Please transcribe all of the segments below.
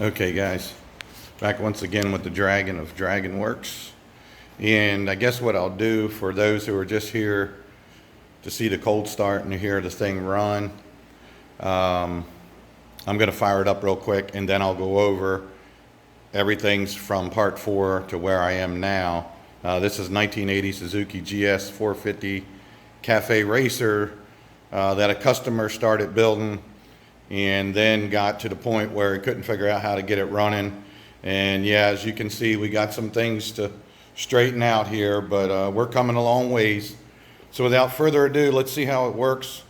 Okay guys, back once again with the Dragon of Dragon Works. And I guess what I'll do for those who are just here to see the cold start and to hear the thing run, I'm going to fire it up real quick and then I'll go over everything's from part 4 to where I am now. This is 1980 Suzuki GS450 Cafe Racer that a customer started building and then got to the point where he couldn't figure out how to get it running. And yeah, as you can see, we got some things to straighten out here, but we're coming a long ways. So without further ado, let's see how it works,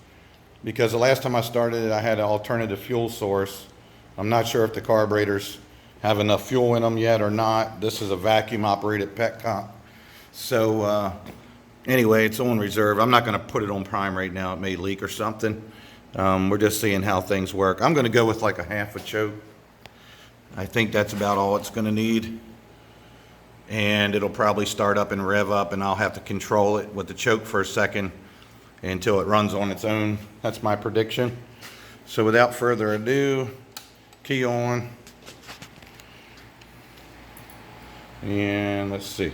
because the last time I started it, I had an alternative fuel source. I'm not sure if the carburetors have enough fuel in them yet or not. This is a vacuum operated Pt5. So anyway, it's on reserve. I'm not going to put it on prime right now. It may leak or something. We're just seeing how things work. I'm going to go with like a half a choke. I think that's about all it's going to need. And it'll probably start up and rev up, and I'll have to control it with the choke for a second until it runs on its own. That's my prediction. So without further ado, key on. And let's see.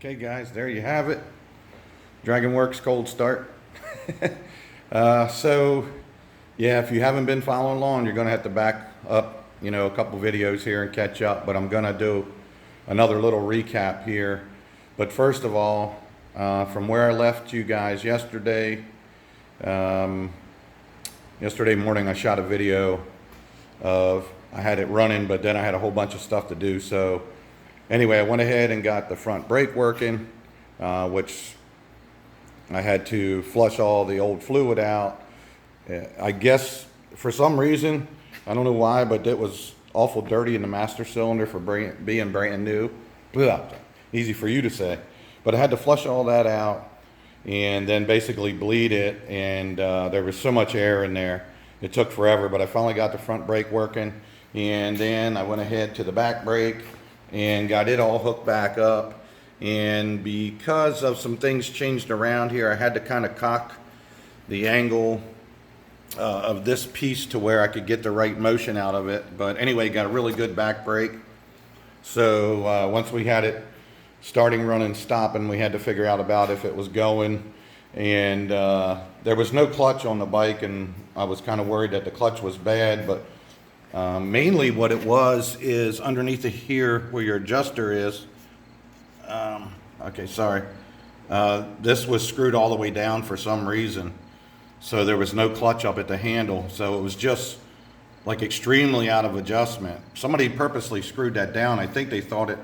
Okay guys, there you have it. Dragon Works cold start. So yeah, if you haven't been following along, you're gonna have to back up, a couple videos here and catch up, but I'm gonna do another little recap here. But first of all, from where I left you guys yesterday, yesterday morning I shot a video of, I had it running, but then I had a whole bunch of stuff to do. So anyway, I went ahead and got the front brake working, which I had to flush all the old fluid out. I guess for some reason, I don't know why, but it was awful dirty in the master cylinder for being brand new. Blah, easy for you to say. But I had to flush all that out and then basically bleed it, and there was so much air in there. It took forever, but I finally got the front brake working, and then I went ahead to the back brake and got it all hooked back up. And because of some things changed around here, I had to kind of cock the angle of this piece to where I could get the right motion out of it. But anyway, got a really good back brake. So once we had it starting, running, stopping, we had to figure out about if it was going. And there was no clutch on the bike, and I was kind of worried that the clutch was bad, but mainly what it was is underneath here where your adjuster is. Okay, sorry. This was screwed all the way down for some reason. So there was no clutch up at the handle. So it was just like extremely out of adjustment. Somebody purposely screwed that down. I think they thought it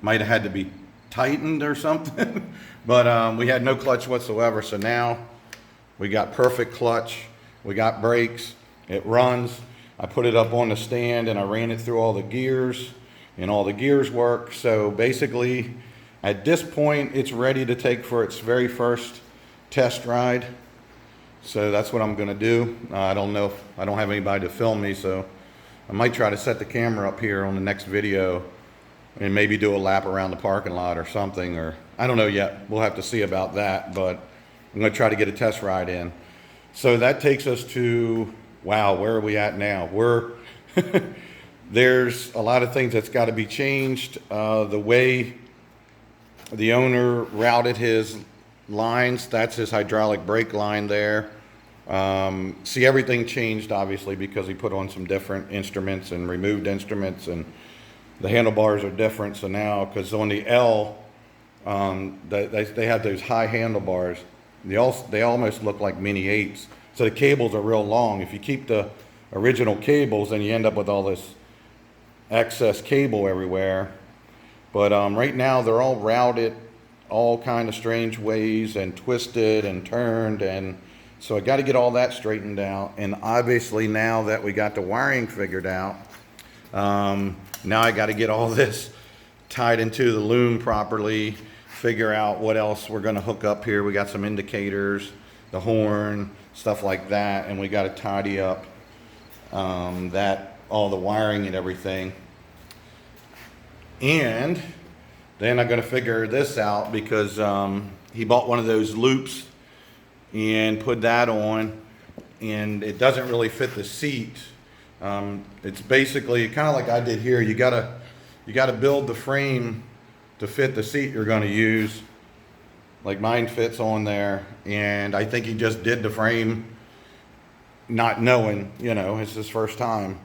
might have had to be tightened or something. But we had no clutch whatsoever. So now we got perfect clutch. We got brakes. It runs. I put it up on the stand and I ran it through all the gears, and all the gears work. So basically At this point, it's ready to take for its very first test ride. So that's what I'm gonna do. I don't know if I don't have anybody to film me, so I might try to set the camera up here on the next video and maybe do a lap around the parking lot or something, or I don't know yet. We'll have to see about that, but I'm gonna try to get a test ride in. So that takes us to, wow, where are we at now? There's a lot of things that's got to be changed. The way the owner routed his lines, that's his hydraulic brake line there. See, everything changed obviously because he put on some different instruments and removed instruments, and the handlebars are different. So now, because on the L, they have those high handlebars. They almost look like mini 8s. So the cables are real long. If you keep the original cables, then you end up with all this excess cable everywhere. But right now they're all routed all kind of strange ways and twisted and turned, and so I got to get all that straightened out. And obviously now that we got the wiring figured out, now I got to get all this tied into the loom properly, figure out what else we're going to hook up here. We got some indicators, the horn, stuff like that, and we got to tidy up all the wiring and everything. And then I'm going to figure this out because he bought one of those loops and put that on, and it doesn't really fit the seat. It's basically kind of like I did here. You gotta build the frame to fit the seat you're going to use. Like mine fits on there, and I think he just did the frame not knowing, you know, it's his first time,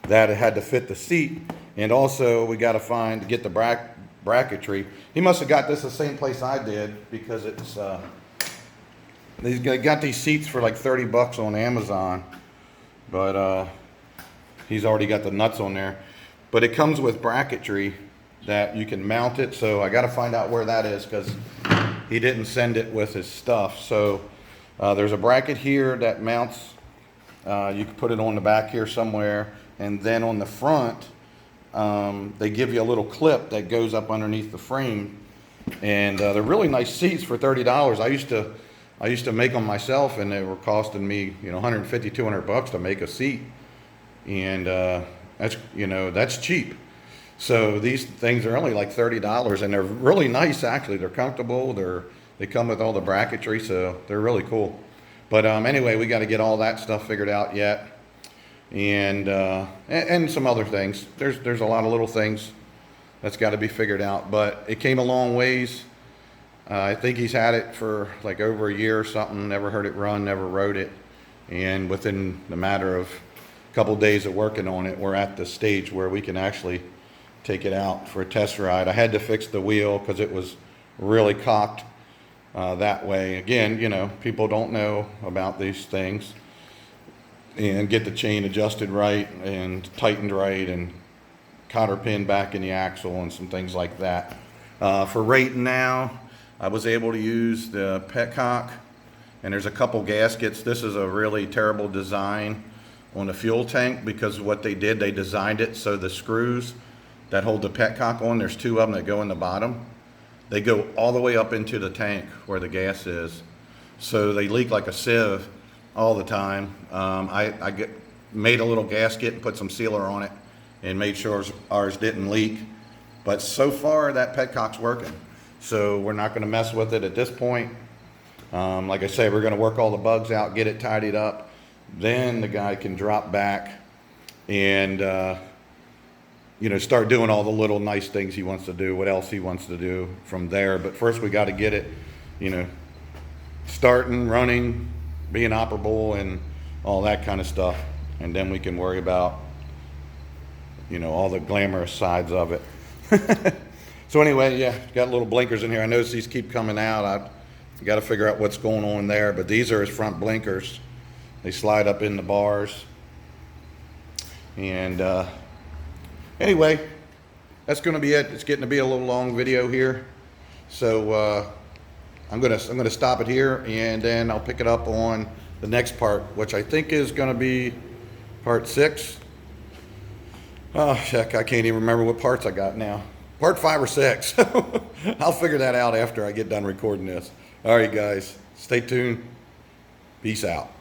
that it had to fit the seat. And also we got to get the bracketry. He must have got this the same place I did, because it's they got these seats for like 30 bucks on Amazon, but he's already got the nuts on there. But it comes with bracketry that you can mount it, so I got to find out where that is because he didn't send it with his stuff. So there's a bracket here that mounts. You can put it on the back here somewhere, and then on the front they give you a little clip that goes up underneath the frame, and they're really nice seats for $30. I used to make them myself, and they were costing me, you know, 150, 200 bucks to make a seat, and that's cheap. So these things are only like $30, and they're really nice actually. They're comfortable. They come with all the bracketry, so they're really cool. But anyway, we got to get all that stuff figured out yet, and some other things. There's a lot of little things that's got to be figured out, but it came a long ways. I think he's had it for like over a year or something. Never heard it run, never rode it, and within the matter of a couple days of working on it, we're at the stage where we can actually take it out for a test ride. I had to fix the wheel because it was really cocked that way. Again, you know, people don't know about these things, and get the chain adjusted right and tightened right and cotter pin back in the axle and some things like that. For right now, I was able to use the Pt5, and there's a couple gaskets. This is a really terrible design on the fuel tank, because what they did, they designed it so the screws that hold the Pt5 on, there's two of them that go in the bottom. They go all the way up into the tank where the gas is. So they leak like a sieve all the time. I made a little gasket and put some sealer on it and made sure ours didn't leak. But so far that Pt5's working. So we're not gonna mess with it at this point. Like I say, we're gonna work all the bugs out, get it tidied up. Then the guy can drop back and start doing all the little nice things he wants to do, what else he wants to do from there. But first we got to get it, starting, running, being operable, and all that kind of stuff. And then we can worry about, all the glamorous sides of it. So anyway, yeah, got little blinkers in here. I notice these keep coming out. I've got to figure out what's going on there, but these are his front blinkers. They slide up in the bars. And anyway, that's going to be it. It's getting to be a little long video here, so I'm gonna stop it here, and then I'll pick it up on the next part, which I think is going to be part 6. Oh heck, I can't even remember what parts I got now. part 5 or 6. I'll figure that out after I get done recording this. All right, guys, stay tuned. Peace out.